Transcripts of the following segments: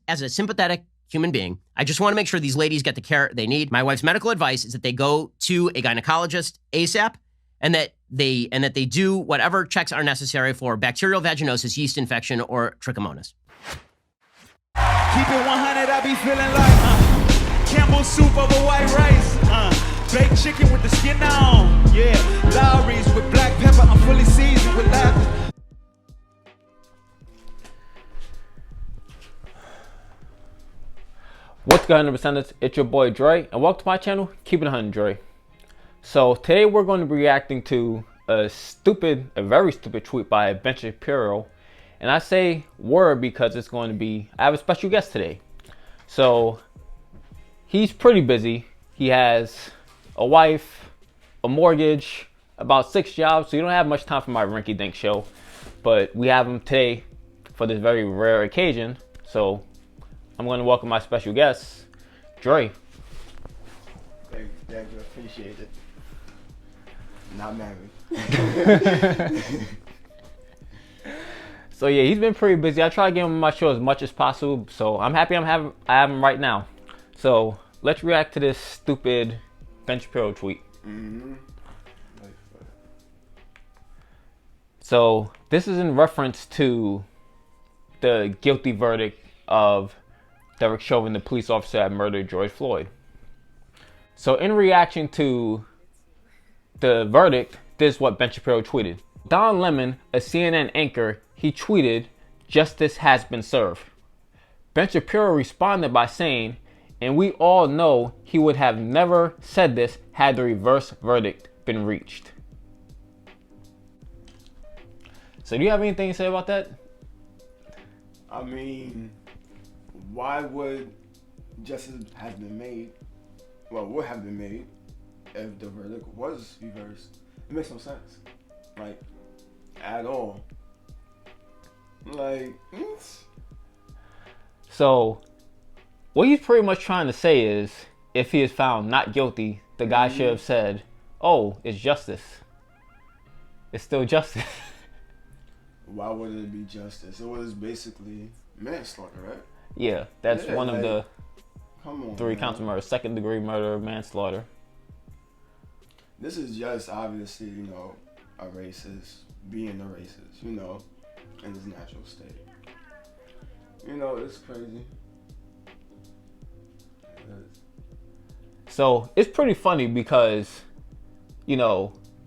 as a sympathetic human being, I just want to make sure these ladies get the care they need. My wife's medical advice is that they go to a gynecologist ASAP, and that they do whatever checks are necessary for bacterial vaginosis, yeast infection, or trichomonas. Keep it 100, I be feeling like Campbell soup over white rice, baked chicken with the skin on, yeah, Lowry's with black pepper, I'm fully seasoned with laughter. What's good, 100%ers? It's your boy Dre, and welcome to my channel, Keep It 100 Dre. So today we're going to be reacting to a very stupid tweet by Ben Shapiro. And I say word because it's going to be, I have a special guest today. So he's pretty busy. He has a wife, a mortgage, about 6 jobs. So you don't have much time for my rinky dink show. But we have him today for this very rare occasion. So I'm going to welcome my special guest, Dre. Thank you, appreciate it. Not married. So yeah, he's been pretty busy. I try to get him on my show as much as possible. So I'm happy I have him right now. So let's react to this stupid Ben Shapiro tweet. So this is in reference to the guilty verdict of Derek Chauvin, the police officer that murdered George Floyd. So in reaction to the verdict, this is what Ben Shapiro tweeted. Don Lemon, a CNN anchor, he tweeted, "Justice has been served." Ben Shapiro responded by saying, "And we all know he would have never said this had the reverse verdict been reached." So do you have anything to say about that? I mean, why would justice have been made? Well, would have been made if the verdict was reversed. It makes no sense. Like, at all. Like, So, what he's pretty much trying to say is, if he is found not guilty, the guy should have said, "Oh, it's justice. It's still justice." why would it be justice? It was basically manslaughter, right? Yeah, that's one of the come on, 3 counts of murder: 2nd-degree murder, manslaughter. This is just obviously, a racist being a racist, in his natural state. It's crazy. So it's pretty funny because,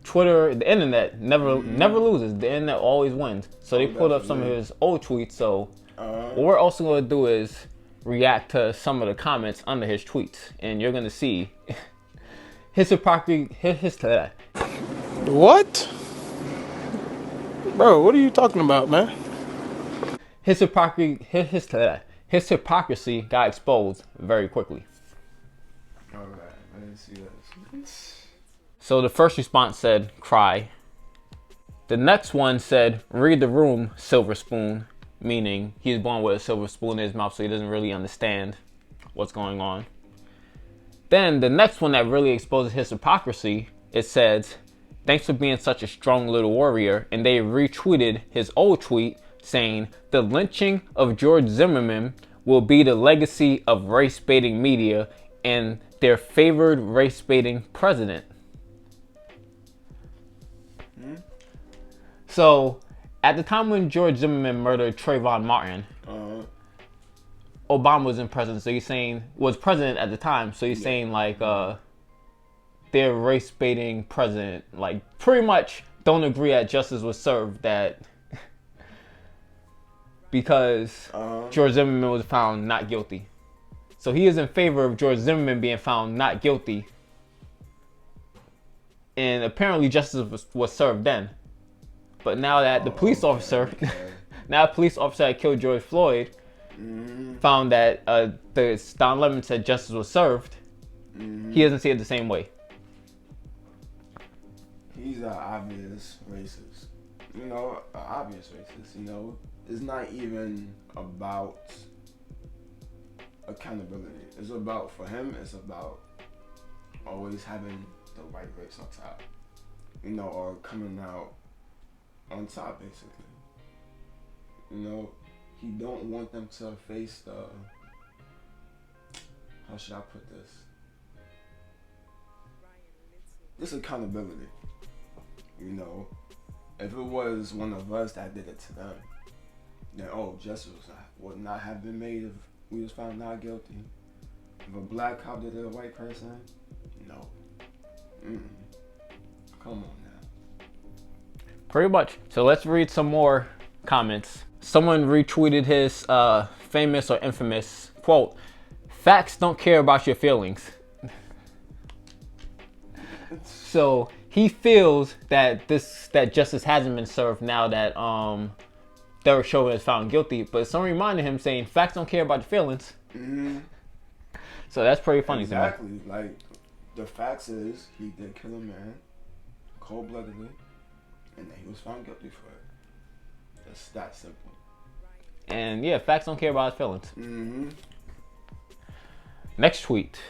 Twitter, the internet never loses. The internet always wins. So they pulled up some of his old tweets. So what we're also going to do is react to some of the comments under his tweets, and you're going to see his hypocrisy. What? Bro, what are you talking about, man? His hypocrisy got exposed very quickly. Alright, I didn't see that. So the first response said, "Cry." The next one said, "Read the room, silver spoon," meaning he's born with a silver spoon in his mouth, so he doesn't really understand what's going on. Then the next one that really exposes his hypocrisy, it says, "Thanks for being such a strong little warrior," and they retweeted his old tweet saying, "The lynching of George Zimmerman will be the legacy of race-baiting media and their favored race-baiting president." So, at the time when George Zimmerman murdered Trayvon Martin, Obama was in president, so he's saying, was president at the time, so he's saying like, their race-baiting president, like, pretty much don't agree that justice was served, that because George Zimmerman was found not guilty. So he is in favor of George Zimmerman being found not guilty. And apparently justice was served then. But now that the police officer, now a police officer that killed George Floyd, found that Don Lemon said justice was served, he doesn't see it the same way. He's an obvious racist. An obvious racist, It's not even about accountability. It's about, for him, it's about always having the white race on top. Or coming out on top, basically. he don't want them to face the, how should I put this? This accountability. You know, if it was one of us that did it to them, then justice would not have been made if we was found not guilty. If a black cop did it to a white person, no. Come on now. Pretty much. So let's read some more comments. Someone retweeted his famous or infamous quote, "Facts don't care about your feelings." So he feels that justice hasn't been served now that Derek Chauvin is found guilty, but someone reminded him saying facts don't care about your feelings. So that's pretty funny to me. Exactly. Like, the facts is he did kill a man cold-bloodedly, and then he was found guilty for it. It's that simple. And yeah, facts don't care about his feelings. Next tweet.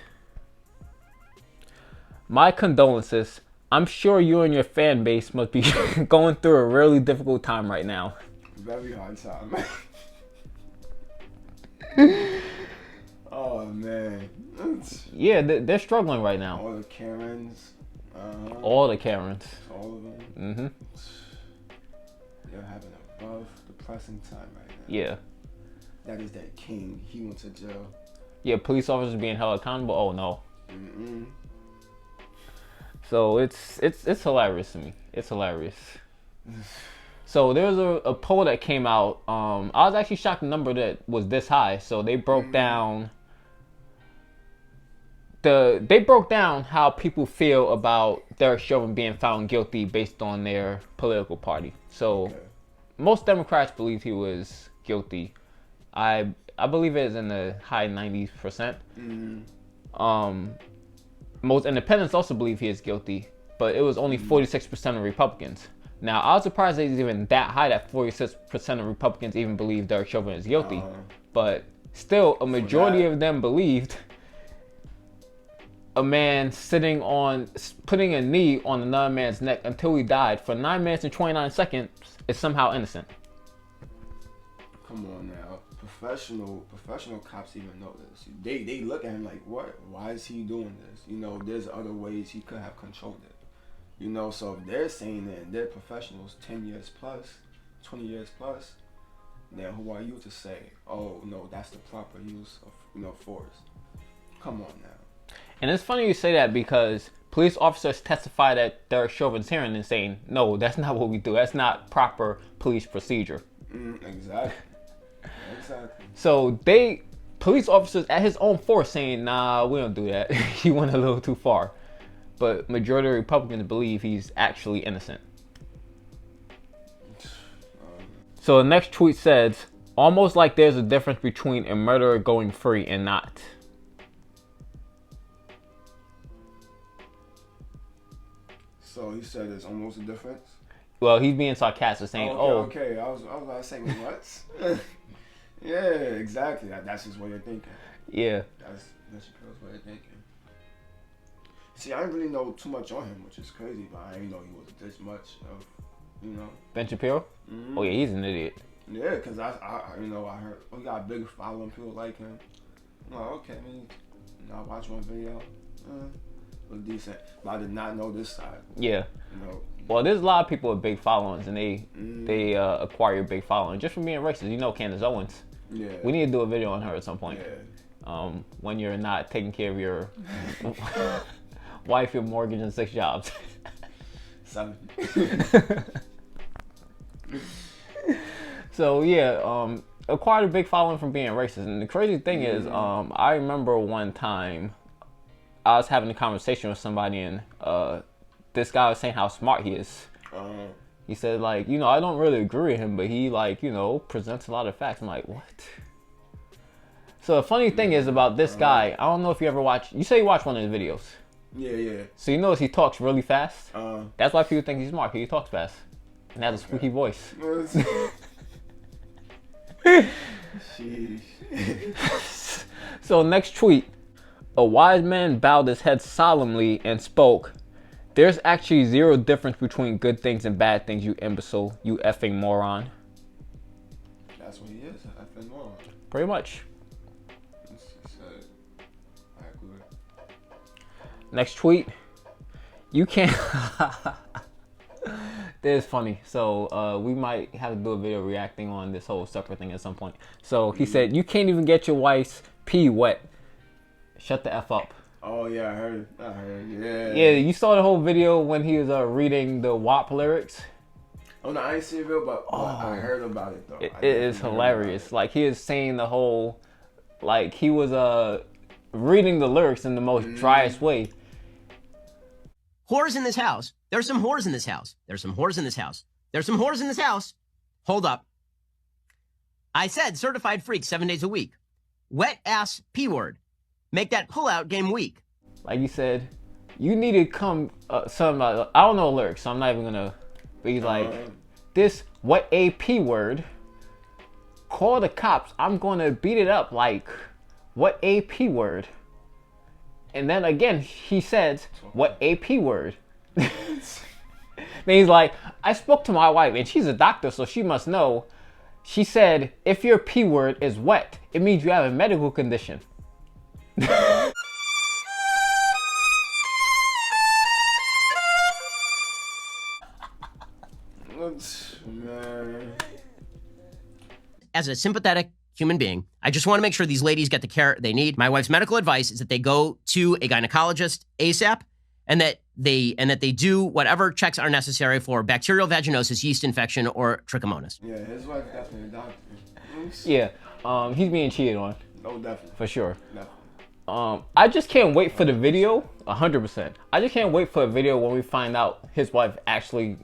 "My condolences. I'm sure you and your fan base must be going through a really difficult time right now." Very hard time. Oh man. Yeah, they're struggling right now. All the Karens. All the Karens. All of them. They're having a rough, depressing time right now. Yeah. That is that king. He went to jail. Yeah, police officers being held accountable. Oh no. So it's hilarious to me. It's hilarious. So there was a poll that came out. I was actually shocked the number that was this high. So they broke down how people feel about Derek Chauvin being found guilty based on their political party. So most Democrats believe he was guilty. I believe it is in the high 90%. Most independents also believe he is guilty, but it was only 46% of Republicans. Now, I was surprised that it's even that high, that 46% of Republicans even believe Derek Chauvin is guilty. But still, a majority of them believed a man putting a knee on another man's neck until he died for 9 minutes and 29 seconds is somehow innocent. Come on now. Professional cops even know this. They look at him like, what? Why is he doing this? You know, there's other ways he could have controlled it. You know, so if they're saying that they're professionals 10 years plus, 20 years plus, then who are you to say, oh, no, that's the proper use of, force? Come on now. And it's funny you say that because police officers testified at Derek Chauvin's hearing and saying, no, that's not what we do. That's not proper police procedure. Exactly. Exactly. So police officers at his own force saying, nah, we don't do that. He went a little too far. But majority of Republicans believe he's actually innocent. So the next tweet says, almost like there's a difference between a murderer going free and not. So he said there's almost a difference? Well, he's being sarcastic saying, okay. I was about to say, what? Yeah, exactly. That's his way of thinking. Yeah. That's Shapiro's way of thinking. See, I didn't really know too much on him, which is crazy, but I didn't know he was this much of, Ben Shapiro? Oh yeah, he's an idiot. Yeah, because I heard he got a big following, people like him. I'm like, okay, I watched one video, look decent, but I did not know this side. Yeah. Well, there's a lot of people with big followings, and they acquire big following just from being racist. Candace Owens. Yeah. We need to do a video on her at some point. Yeah. When you're not taking care of your wife, your mortgage, and 6 jobs. 7. So yeah, acquired a big following from being racist. And the crazy thing is, I remember one time I was having a conversation with somebody, and this guy was saying how smart he is. He said, I don't really agree with him, but he, presents a lot of facts. I'm like, what? So the funny thing is about this guy, I don't know if you ever watch, you say you watch one of his videos. Yeah. So you notice he talks really fast? That's why people think he's smart, because he talks fast. And has a squeaky voice. So next tweet. A wise man bowed his head solemnly and spoke, "There's actually zero difference between good things and bad things, you imbecile, you effing moron." That's what he is. Effing moron. Pretty much. He said, I agree. Next tweet. You can't. This is funny. So we might have to do a video reacting on this whole sucker thing at some point. So he said, you can't even get your wife's pee wet. Shut the F up. Oh yeah, I heard. Yeah. Yeah, you saw the whole video when he was reading the WAP lyrics. Oh no, I ain't seen it real, but I heard about it though. It is hilarious. Like he is saying the whole, like he was reading the lyrics in the most driest way. Whores in this house. There's some whores in this house. There's some whores in this house. There's some whores in this house. Hold up. I said certified freak 7 days a week. Wet ass P word. Make that pullout game weak. Like you said, you need to come. I don't know the lyrics, so I'm not even gonna be like this. What a P word. Call the cops. I'm gonna beat it up. Like what a P word. And then again, he says, what a P word. Then he's like, I spoke to my wife and she's a doctor, so she must know. She said, if your P word is wet, it means you have a medical condition. Man. As a sympathetic human being, I just want to make sure these ladies get the care they need. My wife's medical advice is that they go to a gynecologist ASAP and that they do whatever checks are necessary for bacterial vaginosis, yeast infection, or trichomonas. Yeah, his wife definitely a doctor. Yeah, he's being cheated on. No, definitely. For sure. Definitely. I just can't wait for the video, 100%. I just can't wait for a video when we find out his wife actually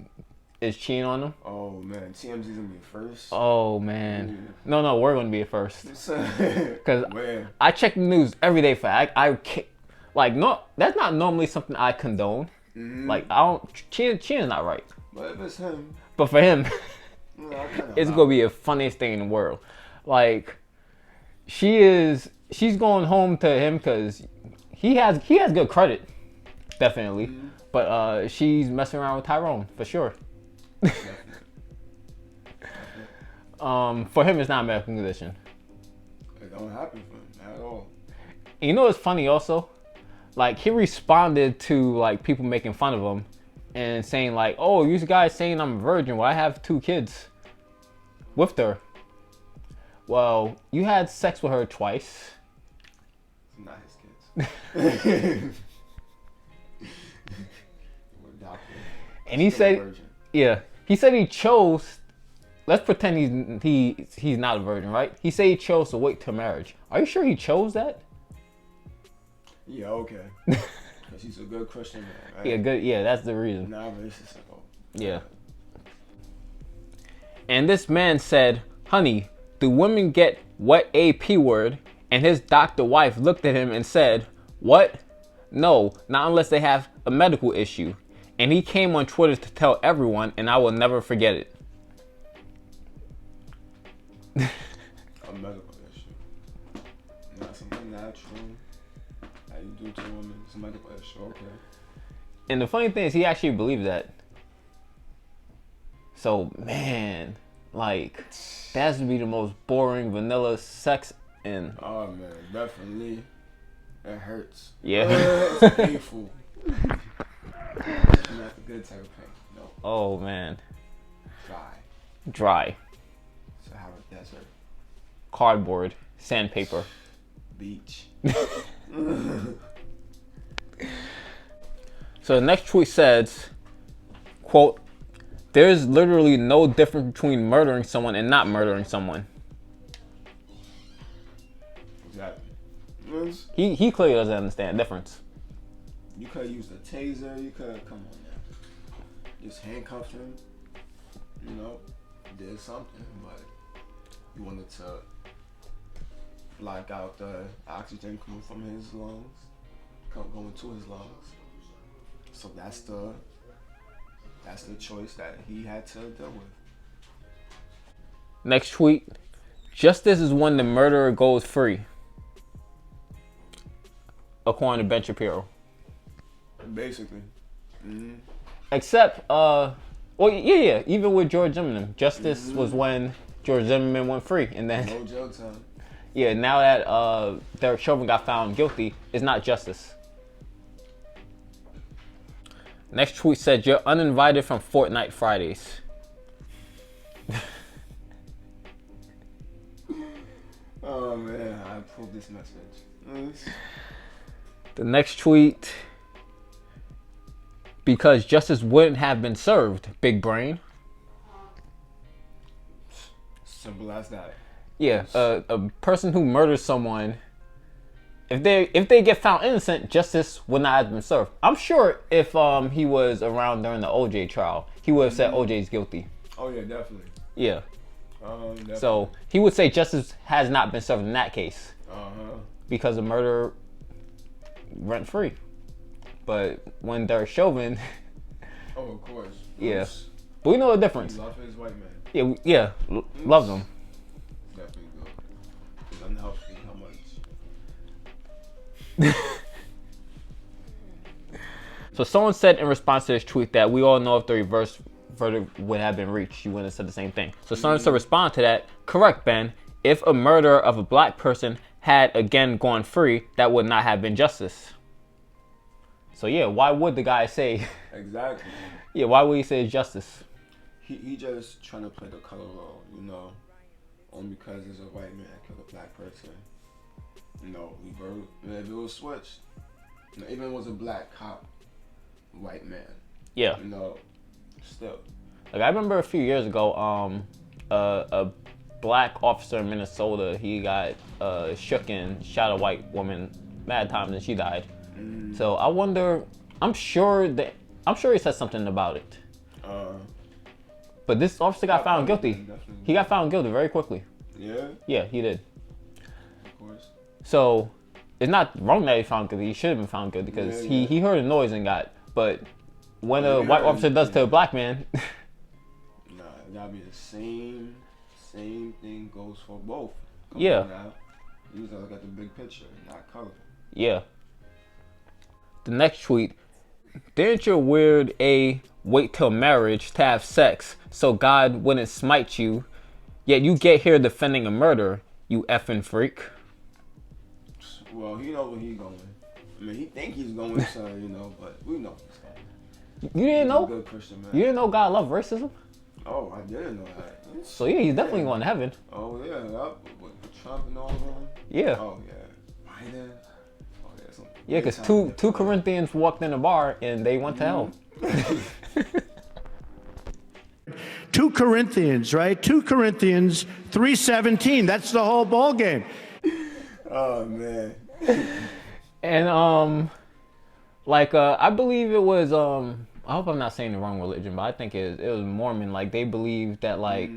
is cheating on him. Oh man, TMZ's gonna be first. Oh man. No, we're gonna be first. Because Where? I check the news every day for I can't, like, no, that's not normally something I condone. Like, I don't, cheating is not right. But if it's him. But for him, No, it's gonna be the funniest thing in the world. Like, she's going home to him because he has good credit, definitely. But she's messing around with Tyrone for sure. For him, it's not a medical condition. It don't happen for him at all. And you know what's funny also? Like, he responded to like people making fun of him and saying like, "Oh, you guys saying I'm a virgin? Well, I have 2 kids with her." Well, you had sex with her twice. It's not his kids. And he said, yeah, he said he chose. Let's pretend he's not a virgin, right? He said he chose to wait till marriage. Are you sure he chose that? Yeah, okay. Because he's a good Christian man, right? Yeah, good. Yeah, that's the reason. Not racist at all. Yeah. And this man said, "Honey, do women get what a P word?" And his doctor wife looked at him and said, "What? No, not unless they have a medical issue." And he came on Twitter to tell everyone, and I will never forget it. A medical issue. Not something natural. How you do to a woman. It's a medical issue, okay. And the funny thing is, he actually believed that. So, man, like, that has to be the most boring vanilla sex in. Oh, man, definitely. It hurts. Yeah. It's painful. Not the good type of pain, no. Oh, man. Dry. Dry. Sahara Desert. Cardboard. Sandpaper. Beach. So the next tweet says, quote, "There is literally no difference between murdering someone and not murdering someone." Exactly. He clearly doesn't understand the difference. You could have used a taser. You could have, come on now. Just handcuffed him. You know, did something, but you wanted to block out the oxygen coming from his lungs, going to his lungs. So that's the choice that he had to deal with. Next tweet. "Justice is when the murderer goes free," according to Ben Shapiro. Basically. Except, well, yeah, even with George Zimmerman, justice was when George Zimmerman went free, and then No jail time. yeah, now that Derek Chauvin got found guilty, it's not justice. Next tweet said, "You're uninvited from Fortnite Fridays." Oh man, I approved this message. The next tweet, "Because justice wouldn't have been served, big brain." Simple as that. Yeah, a person who murders someone, if they get found innocent, justice would not have been served. I'm sure if he was around during the OJ trial, he would have said OJ's guilty. Oh yeah, definitely. Yeah. Definitely. So he would say justice has not been served in that case because the murder went free. But when Derek Chauvin, Oh, of course. yeah, but we know the difference. Love his white man. Yeah, love them. Definitely good. It's unhealthy how much. So someone said in response to this tweet that we all know if the reverse verdict would have been reached, you wouldn't have said the same thing. So someone to respond to that, correct, Ben. If a murderer of a black person had again gone free, that would not have been justice. So yeah, why would the guy say? Exactly. Yeah, why would he say it's justice? He just trying to play the color role, you know, only because there's a white man that killed a black person. You know, if it was switched, you know, even if it was a black cop, white man. Yeah. You know, still. Like I remember a few years ago, a black officer in Minnesota, he got shook and shot a white woman mad times and she died. So I wonder, I'm sure he said something about it. But this officer got found guilty. Definitely. He got found guilty very quickly. Yeah, Yeah, he did. of course. So it's not wrong that he found guilty. He should have been found guilty because Yeah. he heard a noise and got. But when a Yeah, white officer does to a black man, Nah, it gotta be the same thing goes for both. Come Yeah. on now. You gotta look at the big picture, not color. yeah. The next tweet, "Didn't your weird A wait till marriage to have sex so God wouldn't smite you, yet you get here defending a murder, you effing freak?" Well, he know where he going. I mean, he think he's going, so you know, but we know he's going. You didn't He's a know? good Christian man. You didn't know God loved racism? Oh, I didn't know that. So yeah, he's definitely going to heaven. Oh yeah, with Trump and all of them. Yeah. Oh yeah, Biden. Oh yeah, some Yeah, because two Corinthians walked in a bar and they went to hell. 2 Corinthians, right? 2 Corinthians 3:17. That's the whole ball game. Oh man. And I believe it was I hope I'm not saying the wrong religion, but I think it was Mormon. Like they believed that like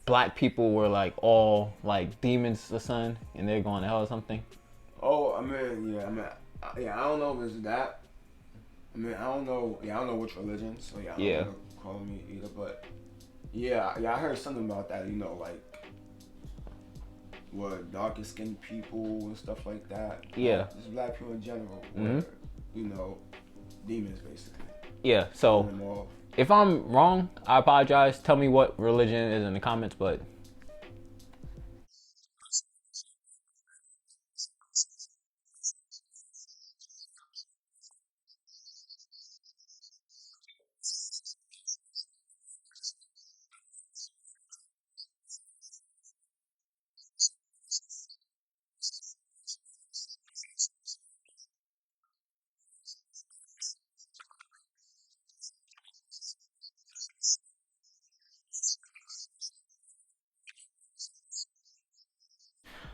black people were like all like demons or something, and they're going to hell or something. Oh, I mean, I don't know if it's that. I mean, I don't know which religion, so yeah, I don't wanna call me either, but yeah, I heard something about that, you know, like what darker skinned people and stuff like that. Yeah. Just black people in general, were, you know, demons basically. Yeah. So Turn them off. if I'm wrong, I apologize. Tell me what religion is in the comments, but.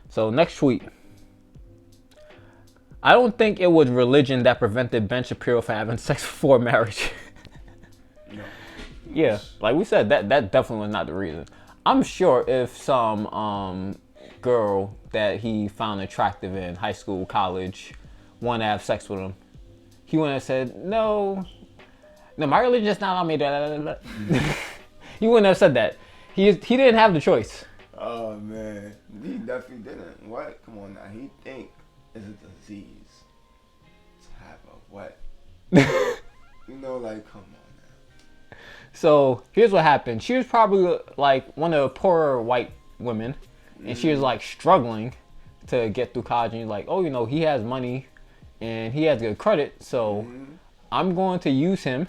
So next tweet. "I don't think it was religion that prevented Ben Shapiro from having sex before marriage." No. Yeah, like we said, that definitely was not the reason. I'm sure if some girl that he found attractive in high school, college, wanted to have sex with him, he wouldn't have said, no, my religion's not on me. He wouldn't have said that. He didn't have the choice. Oh man, he definitely didn't. What? Come on now. He think it's a disease to have a what? You know, like come on now. So here's what happened. She was probably like one of the poorer white women, and she was like struggling to get through college. And you're like, oh, you know, he has money and he has good credit, so I'm going to use him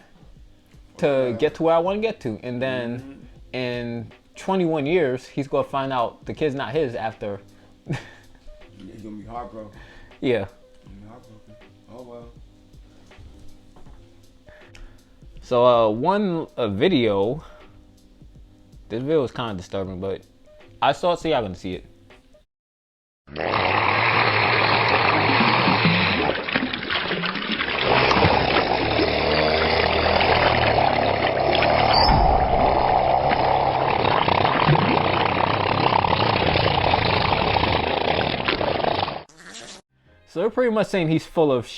to get to where I want to get to. And then in 21 years, he's going to find out the kid's not his after. He's going to be heartbroken. Yeah. Heartbroken. Oh, well. So video, this video is kind of disturbing, but I saw it, so y'all gonna see it. So they're pretty much saying he's full of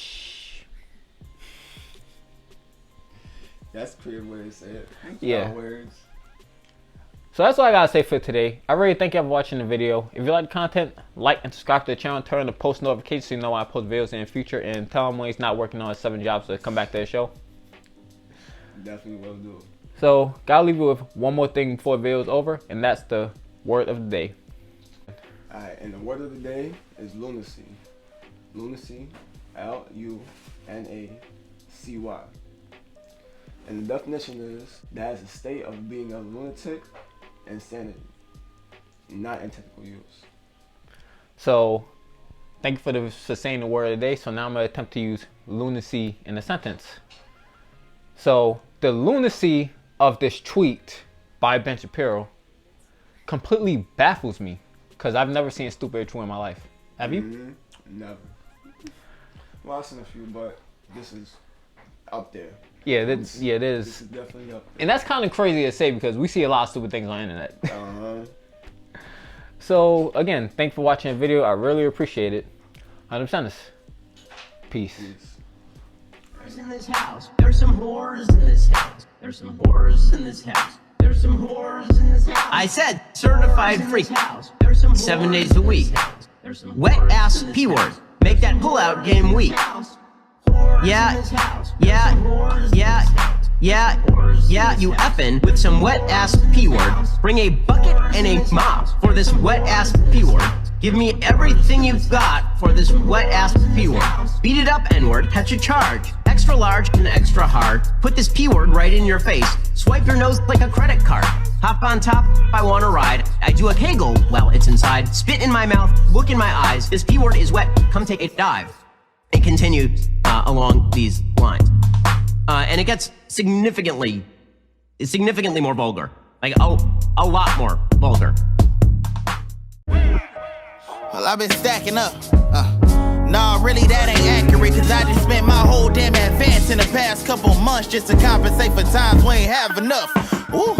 That's a creative way to say it. Yeah. Words. So that's all I gotta say for today. I really thank you for watching the video. If you like the content, like and subscribe to the channel. Turn on the post notifications so you know when I post videos in the future. And tell him when he's not working on his 7 jobs to come back to the show. Definitely will do it. So gotta leave you with one more thing before the video is over, and that's the word of the day. Alright, and the word of the day is lunacy. Lunacy, L-U-N-A-C-Y. And the definition is that is a state of being a lunatic, insanity, not in technical use. So thank you for saying the word of the day. So now I'm gonna attempt to use lunacy in a sentence. So the lunacy of this tweet by Ben Shapiro completely baffles me, because I've never seen a stupider tweet in my life. Have you? Never. Well, I've seen a few, but this is up there. Yeah, it is. This is definitely up there. And that's kind of crazy to say because we see a lot of stupid things on the internet. So again, thanks for watching the video. I really appreciate it. 100%. Peace. In this house, there's some whores in this house. There's some whores in this house. There's some whores in this house. I said certified freak. 7 days a week. Wet ass P word. Make that pullout game weak. Yeah, you effin' with some wet ass P word. Bring a bucket and a mop for this wet ass P word. Give me everything you've got for this wet ass P word. Beat it up, N word, catch a charge. Extra large and extra hard. Put this P word right in your face. Swipe your nose like a credit card. Hop on top, I wanna ride. I do a kegel while it's inside. Spit in my mouth, look in my eyes. This P word is wet, come take a dive. And continue along these lines. And it gets significantly more vulgar. Like, a lot more vulgar. Well, I've been stacking up. Nah, really, that ain't accurate, cause I just spent my whole damn advance in the past couple months just to compensate for times we ain't have enough. Ooh.